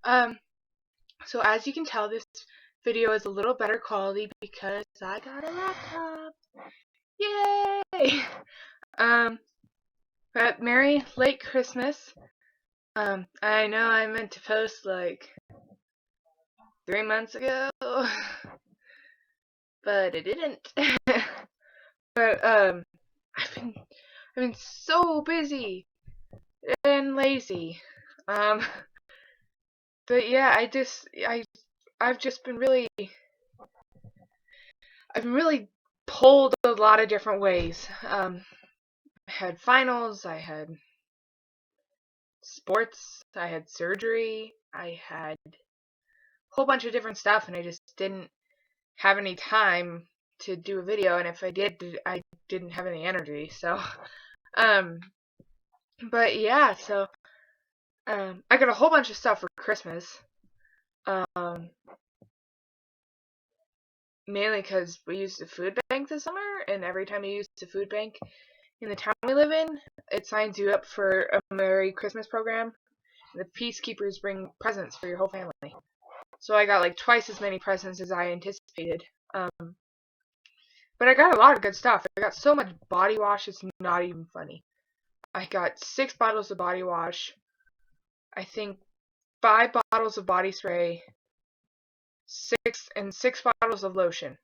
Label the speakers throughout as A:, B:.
A: Um, so as you can tell, this video is a little better quality because I got a laptop. Yay! Um, but Merry late Christmas. I know I meant to post like 3 months ago, but it didn't. But I've been I've been so busy and lazy. Um, but yeah, I've just been I've been really pulled a lot of different ways. I had finals, I had sports, I had surgery, I had a whole bunch of different stuff, and I just didn't have any time to do a video. And if I did, I didn't have any energy. So, um, but yeah, so I got a whole bunch of stuff for Christmas. Um, Mainly because we used the food bank this summer, and every time you use the food bank in the town we live in, it signs you up for a Merry Christmas program. The peacekeepers bring presents for your whole family. So I got like twice as many presents as I anticipated. But I got a lot of good stuff. I got so much body wash, it's not even funny. I got 6 bottles of body wash, I think 5 bottles of body spray, 6 bottles of lotion.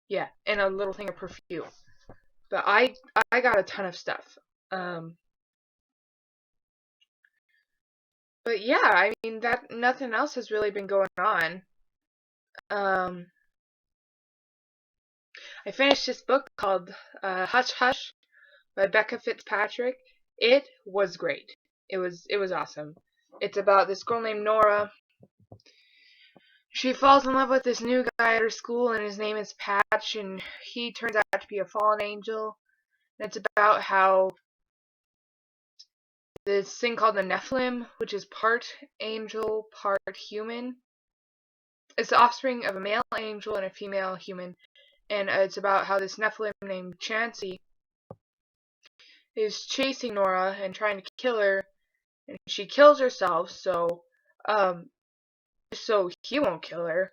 A: Yeah, and a little thing of perfume. But I got a ton of stuff. Um, but yeah, I mean that nothing else has really been going on. Um, I finished this book called Hush Hush by Becca Fitzpatrick. It was great. It was awesome. It's about this girl named Nora. She falls in love with this new guy at her school, and his name is Patch, and he turns out to be a fallen angel. And it's about how this thing called the Nephilim, which is part angel, part human, it's the offspring of a male angel and a female human. And it's about how this Nephilim named Chansey is chasing Nora and trying to kill her, and she kills herself um so he won't kill her.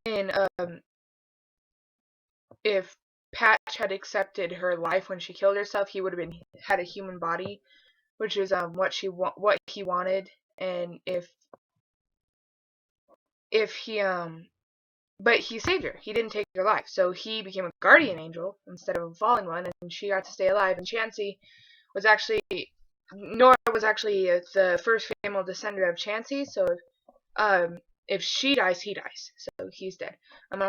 A: And if Patch had accepted her life when she killed herself, he would have been had a human body, which is what he wanted. And if he but he saved her. He didn't take her life, so he became a guardian angel instead of a fallen one, and she got to stay alive. And Chansey was actually Nora was actually the first female descendant of Chansey, so if she dies, he dies. So he's dead. I'm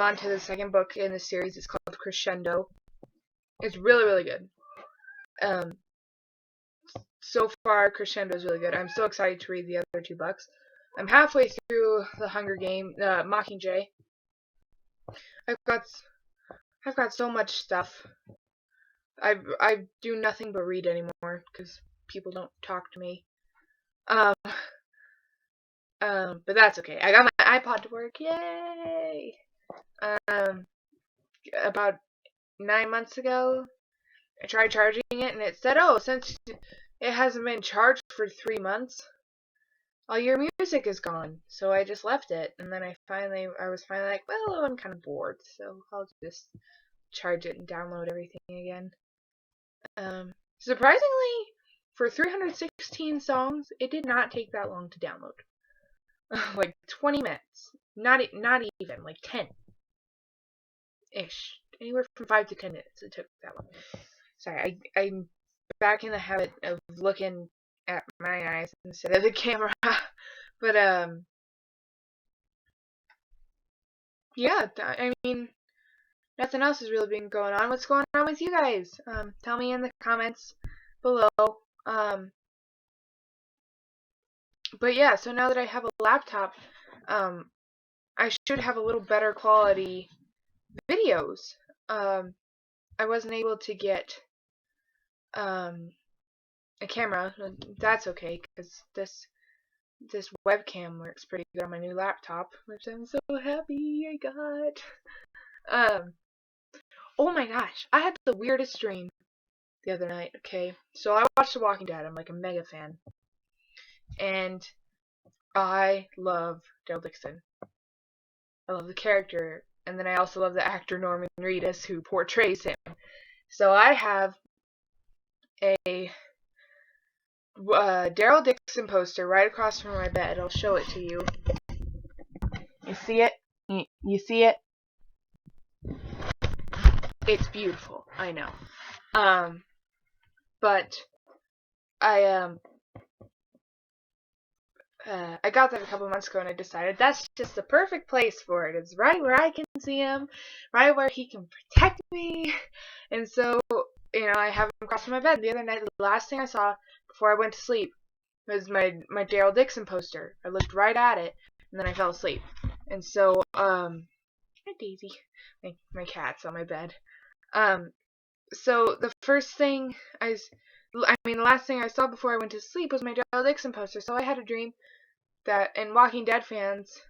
A: on to the second book in the series. It's called Crescendo. It's really, really good. Um, so far, Crescendo is really good. I'm so excited to read the other 2 books. I'm halfway through the Hunger Game, Mockingjay. I've got I've got so much stuff. I do nothing but read anymore because people don't talk to me. Um, but that's okay. I got my iPod to work. Yay! Um, about 9 months ago, I tried charging it, and it said, "Oh, since it hasn't been charged for 3 months, all your music is gone." So I just left it, and then I was finally like, well, I'm kind of bored, so I'll just charge it and download everything again. Surprisingly, for 316 songs, it did not take that long to download. Like 20 minutes. Not even, like 10 ish. Anywhere from 5 to 10 minutes it took that long. Sorry, I'm back in the habit of looking at my eyes instead of the camera. But yeah, I mean, nothing else has really been going on. What's going on with you guys? Tell me in the comments below. Um, but yeah, so now that I have a laptop, um, I should have a little better quality videos. I wasn't able to get um, a camera. That's okay because this webcam works pretty good on my new laptop, which I'm so happy I got. Um, oh my gosh, I had the weirdest dream the other night. Okay, so I watched The Walking Dead. I'm like a mega fan, and I love Daryl Dixon. I love the character, and then I also love the actor Norman Reedus who portrays him. So I have a Daryl Dixon poster right across from my bed. I'll show it to you. You see it? You see it? It's beautiful. I know. But I I got that a couple months ago, and I decided that's just the perfect place for it. It's right where I can see him, right where he can protect me. And so, I have him across from my bed. The other night, the last thing I saw before I went to sleep was my Daryl Dixon poster. I looked right at it, and then I fell asleep. And so, hi Daisy, my cat's on my bed. So the first thing the last thing I saw before I went to sleep was my Daryl Dixon poster. So I had a dream that, and Walking Dead fans,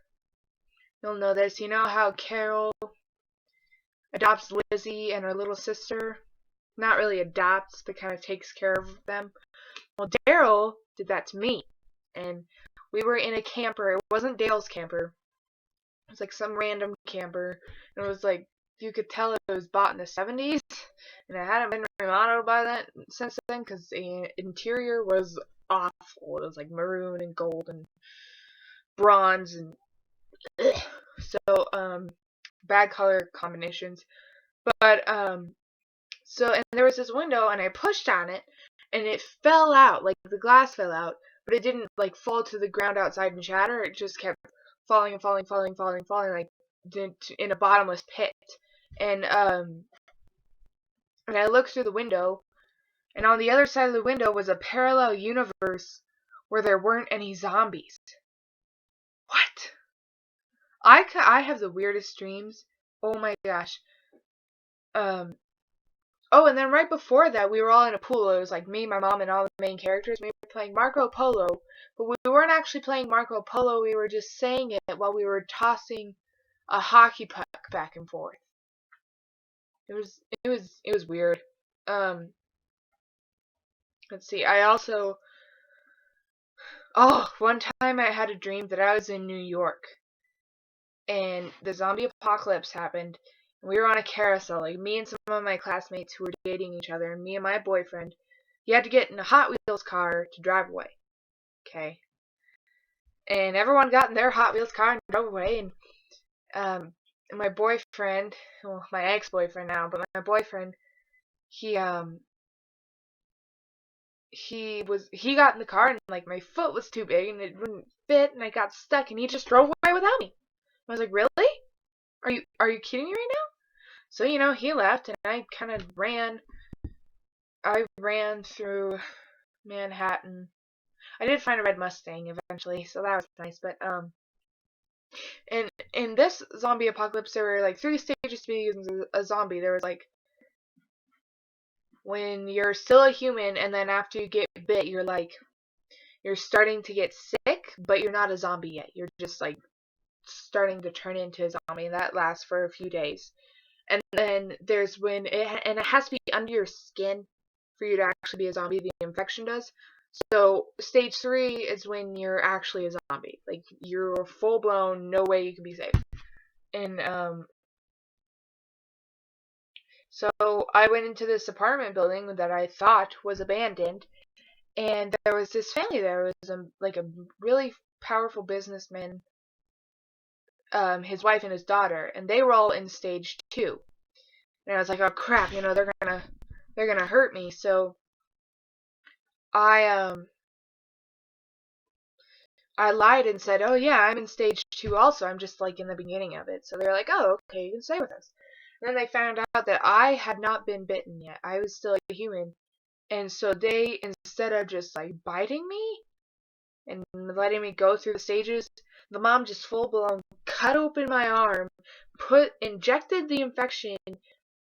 A: you'll know this. You know how Carol adopts Lizzie and her little sister? Not really adopts, but kind of takes care of them. Well, Daryl did that to me. And we were in a camper. It wasn't Dale's camper. It was like some random camper. And it was like, you could tell it was bought in the 70s. And it hadn't been remodeled by that since then because the interior was awful. It was like maroon and gold and bronze and ugh. So bad color combinations. But and there was this window and I pushed on it and it fell out, like the glass fell out, but it didn't like fall to the ground outside and shatter. It just kept falling and falling, like in a bottomless pit. And I looked through the window, and on the other side of the window was a parallel universe where there weren't any zombies. What? I have the weirdest dreams. Oh my gosh. Oh, and then right before that, we were all in a pool. It was like me, my mom, and all the main characters. We were playing Marco Polo, but we weren't actually playing Marco Polo. We were just saying it while we were tossing a hockey puck back and forth. It was weird. Let's see. One time I had a dream that I was in New York and the zombie apocalypse happened. We were on a carousel, like me and some of my classmates who were dating each other, and me and my boyfriend. He had to get in a Hot Wheels car to drive away. Okay. And everyone got in their Hot Wheels car and drove away, and my boyfriend, well, my ex-boyfriend now, but my boyfriend, he got in the car and like my foot was too big and it wouldn't fit and I got stuck and he just drove away without me. I was like, really? Are you kidding me right now? So, he left and I kind of ran through Manhattan. I did find a red Mustang eventually, so that was nice, but in this zombie apocalypse there were like 3 stages to being a zombie. There was like when you're still a human and then after you get bit you're starting to get sick, but you're not a zombie yet. You're just like starting to turn into a zombie, and that lasts for a few days. And then there's when it has to be under your skin for you to actually be a zombie. The infection does. So stage 3 is when you're actually a zombie. Like you're full blown, no way you can be saved. And so I went into this apartment building that I thought was abandoned, and there was this family there. It was a really powerful businessman, his wife and his daughter, and they were all in stage 2. And I was like, oh crap, they're gonna hurt me. So I lied and said, oh yeah, I'm in stage 2 also. I'm just like in the beginning of it. So they're like, oh okay, you can stay with us. And then they found out that I had not been bitten yet. I was still a human. And so they, instead of just like biting me and letting me go through the stages, the mom just full blown cut open my arm, injected the infection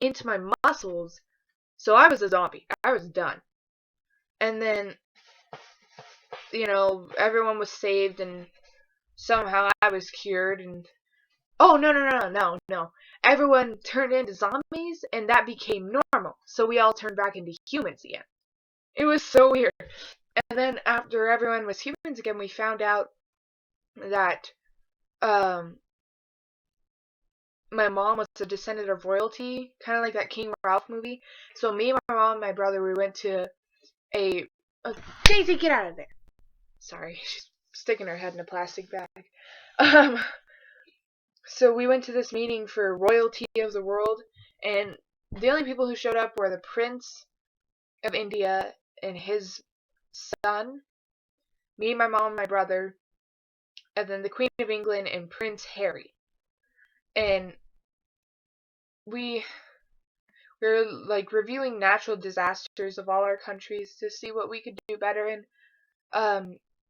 A: into my muscles. So I was a zombie. I was done. And then, everyone was saved and somehow I was cured and oh, no. Everyone turned into zombies and that became normal. So we all turned back into humans again. It was so weird. And then after everyone was humans again, we found out that my mom was a descendant of royalty, kind of like that King Ralph movie. So me, my mom, and my brother, we went to a, a Daisy, get out of there. Sorry, she's sticking her head in a plastic bag. Um, so we went to this meeting for royalty of the world, and the only people who showed up were the Prince of India and his son, me, my mom, and my brother, and then the Queen of England and Prince Harry. And we were like reviewing natural disasters of all our countries to see what we could do better. And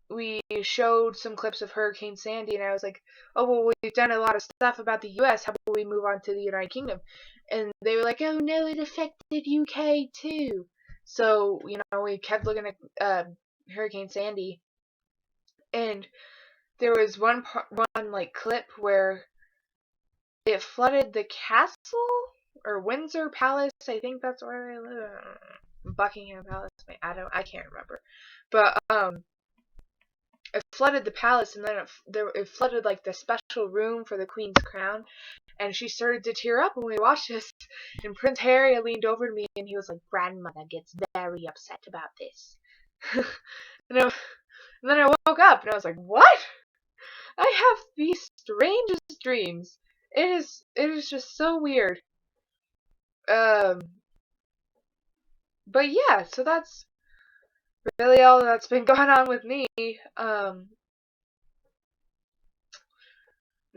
A: we showed some clips of Hurricane Sandy, and I was like, oh, well, we've done a lot of stuff about the U.S. How about we move on to the United Kingdom? And they were like, oh, no, it affected UK too. So, we kept looking at Hurricane Sandy, and there was one like clip where it flooded the castle or Windsor Palace. I think that's where they live. Buckingham Palace. I can't remember. But it flooded the palace, and then it flooded like the special room for the Queen's crown, and she started to tear up when we watched this. And Prince Harry leaned over to me, and he was like, "Grandmother gets very upset about this." and, and then I woke up, and I was like, "What? I have the strangest dreams. It is just so weird." But yeah, so that's really all that's been going on with me. I'm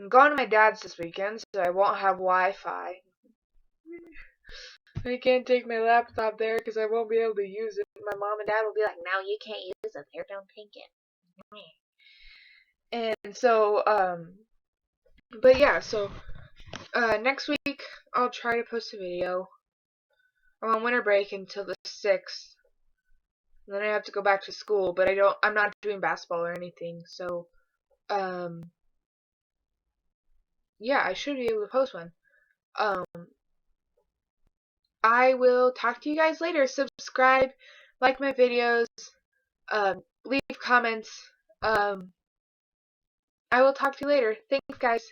A: going to my dad's this weekend, so I won't have Wi-Fi. I can't take my laptop there because I won't be able to use it. My mom and dad will be like, "No, you can't use it there. Don't take it." And so, but yeah, so next week I'll try to post a video. I'm on winter break until the 6th. And then I have to go back to school, but I'm not doing basketball or anything, so yeah, I should be able to post one. I will talk to you guys later. Subscribe, like my videos, leave comments. I will talk to you later. Thanks, guys.